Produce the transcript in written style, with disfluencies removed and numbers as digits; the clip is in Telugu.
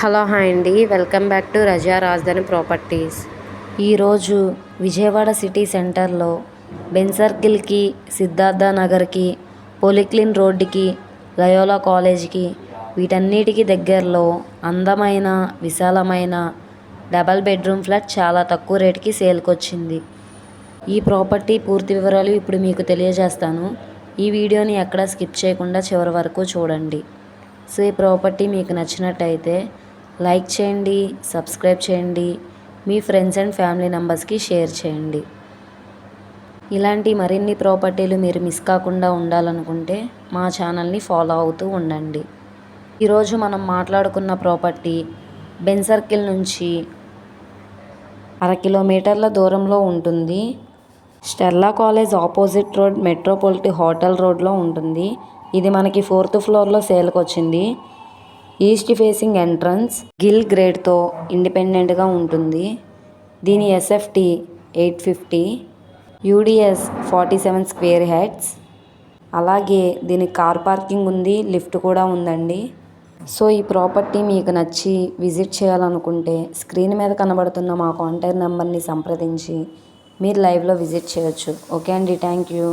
హలో హాయ్ అండి, వెల్కమ్ బ్యాక్ టు రజా రాజధాని ప్రాపర్టీస్. ఈరోజు విజయవాడ సిటీ సెంటర్లో బెన్ సర్కిల్కి, సిద్ధార్థ నగర్కి, పోలిక్లిన్ రోడ్డుకి, లయోలా కాలేజ్కి వీటన్నిటికీ దగ్గరలో అందమైన విశాలమైన డబల్ బెడ్రూమ్ ఫ్లాట్ చాలా తక్కువ రేటుకి సేల్కి వచ్చింది. ఈ ప్రాపర్టీ పూర్తి వివరాలు ఇప్పుడు మీకు తెలియజేస్తాను. ఈ వీడియోని ఎక్కడా స్కిప్ చేయకుండా చివరి వరకు చూడండి. సో ఈ ప్రాపర్టీ మీకు నచ్చినట్టయితే లైక్ చేయండి, సబ్స్క్రైబ్ చేయండి, మీ ఫ్రెండ్స్ అండ్ ఫ్యామిలీ మెంబర్స్కి షేర్ చేయండి. ఇలాంటి మరిన్ని ప్రాపర్టీలు మీరు మిస్ కాకుండా ఉండాలనుకుంటే మా ఛానల్ని ఫాలో అవుతూ ఉండండి. ఈరోజు మనం మాట్లాడుకున్న ప్రాపర్టీ బెన్ సర్కిల్ నుంచి 1.5 కిలోమీటర్ల దూరంలో ఉంటుంది. స్టెల్లా కాలేజ్ ఆపోజిట్ రోడ్, మెట్రోపాలిటీ హోటల్ రోడ్లో ఉంటుంది. ఇది మనకి 4th ఫ్లోర్లో సేల్కి వచ్చింది. ఈస్ట్ ఫేసింగ్ ఎంట్రన్స్, గిల్ గ్రేడ్తో ఇండిపెండెంట్గా ఉంటుంది. దీని ఎస్ఎఫ్టీ 850, యూడిఎస్ 47 స్క్వేర్ హెడ్స్. అలాగే దీనికి కార్ పార్కింగ్ ఉంది, లిఫ్ట్ కూడా ఉందండి. సో ఈ ప్రాపర్టీ మీకు నచ్చి విజిట్ చేయాలనుకుంటే స్క్రీన్ మీద కనబడుతున్న మా కాంటాక్ట్ నెంబర్ని సంప్రదించి మీరు లైవ్లో విజిట్ చేయొచ్చు. ఓకే అండి, థ్యాంక్ యూ.